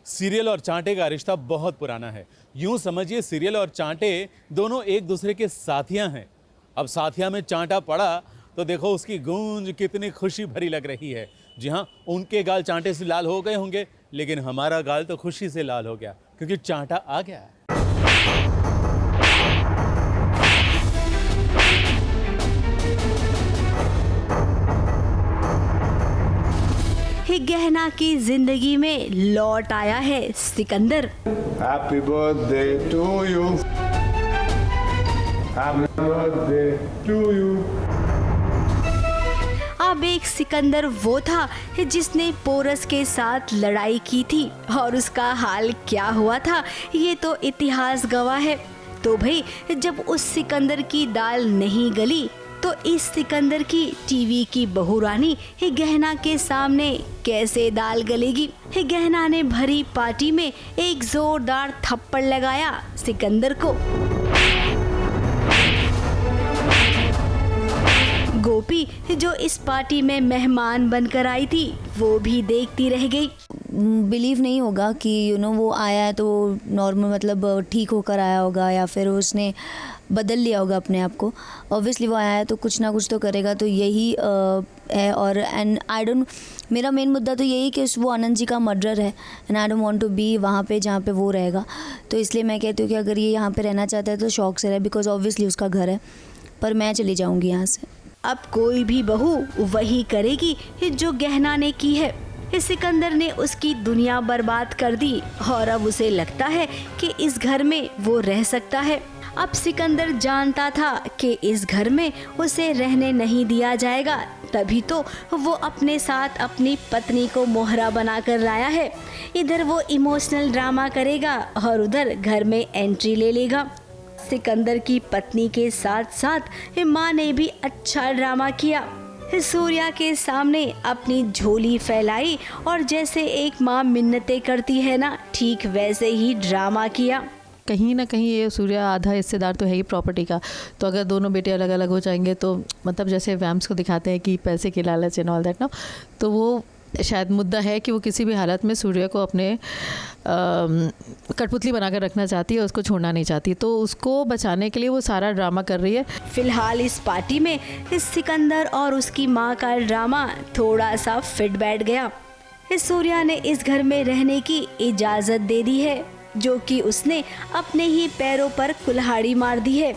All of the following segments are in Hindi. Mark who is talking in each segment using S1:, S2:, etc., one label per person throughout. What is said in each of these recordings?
S1: सीरियल और चांटे का रिश्ता बहुत पुराना है। यूं समझिए सीरियल और चांटे दोनों एक दूसरे के साथियां हैं। अब साथिया में चांटा पड़ा तो देखो उसकी गूंज कितनी खुशी भरी लग रही है। जी हाँ, उनके गाल चांटे से लाल हो गए होंगे, लेकिन हमारा गाल तो खुशी से लाल हो गया क्योंकि चांटा आ गया।
S2: गहना की जिंदगी में लौट आया है Sikandar.
S3: Happy birthday to you, happy birthday to you.
S2: अब एक सिकंदर वो था जिसने पोरस के साथ लड़ाई की थी और उसका हाल क्या हुआ था ये तो इतिहास गवाह है। तो भाई जब उस सिकंदर की दाल नहीं गली तो इस सिकंदर की टीवी की बहू रानी गहना के सामने कैसे दाल गलेगी। गहना ने भरी पार्टी में एक जोरदार थप्पड़ लगाया सिकंदर को। गोपी जो इस पार्टी में मेहमान बनकर आई थी वो भी देखती रह गई।
S4: बिलीव नहीं होगा कि वो आया है तो नॉर्मल मतलब ठीक होकर आया होगा या फिर उसने बदल लिया होगा अपने आप को। ऑब्वियसली वो आया है तो कुछ ना कुछ तो करेगा, तो यही है। और एंड आई डोंट, मेरा मेन मुद्दा तो यही कि वो आनंद जी का मर्डर है and I don't want to be वहाँ पे जहाँ पे वो रहेगा। तो इसलिए मैं कहती हूँ कि अगर ये यहाँ पे रहना चाहता है तो शौक से रहे, बिकॉज ऑब्वियसली उसका घर है, पर मैं चली जाऊँगी यहाँ से।
S2: अब कोई भी बहू वही करेगी जो गहना ने की है। सिकंदर ने उसकी दुनिया बर्बाद कर दी और अब उसे लगता है कि इस घर में वो रह सकता है। अब सिकंदर जानता था कि इस घर में उसे रहने नहीं दिया जाएगा, तभी तो वो अपने साथ अपनी पत्नी को मोहरा बनाकर लाया है। इधर वो इमोशनल ड्रामा करेगा और उधर घर में एंट्री ले लेगा। सिकंदर की पत्नी के साथ साथ माँ ने भी अच्छा ड्रामा किया। सूर्या के सामने अपनी झोली फैलाई और जैसे एक माँ मिन्नतें करती है ना, ठीक वैसे ही ड्रामा किया।
S5: कहीं ना कहीं ये सूर्या आधा हिस्सेदार तो है ही प्रॉपर्टी का, तो अगर दोनों बेटे अलग अलग हो जाएंगे तो मतलब जैसे वैम्स को दिखाते हैं कि पैसे की लालच एंड ऑल दैट ना, तो वो शायद मुद्दा है कि वो किसी भी हालत में सूर्य को अपने कठपुतली बनाकर रखना चाहती है, उसको छोड़ना नहीं चाहती, तो उसको बचाने के लिए वो सारा ड्रामा कर रही है।
S2: फिलहाल इस पार्टी में इस सिकंदर और उसकी माँ का ड्रामा थोड़ा सा फिट बैठ गया। इस सूर्या ने इस घर में रहने की इजाजत दे दी है, जो कि उसने अपने ही पैरों पर कुल्हाड़ी मार दी है।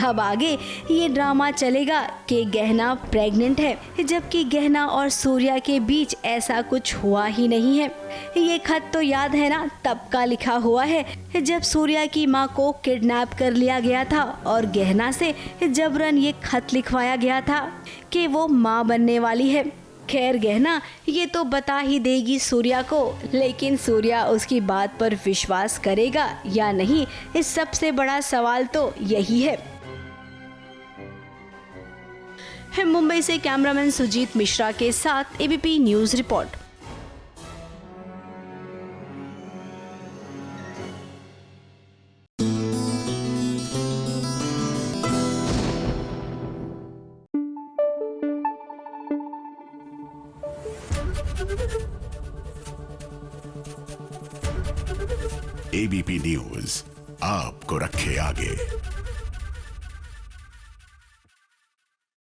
S2: अब आगे ये ड्रामा चलेगा कि गहना प्रेग्नेंट है, जबकि गहना और सूर्या के बीच ऐसा कुछ हुआ ही नहीं है। ये खत तो याद है ना, तब का लिखा हुआ है जब सूर्या की माँ को किडनैप कर लिया गया था और गहना से जबरन ये खत लिखवाया गया था कि वो माँ बनने वाली है। खैर गहना ये तो बता ही देगी सूर्या को, लेकिन सूर्या उसकी बात पर विश्वास करेगा या नहीं, इस सबसे बड़ा सवाल तो यही है। मुंबई से कैमरामैन सुजीत मिश्रा के साथ ABP news report.
S6: ABP news आपको रखे आगे।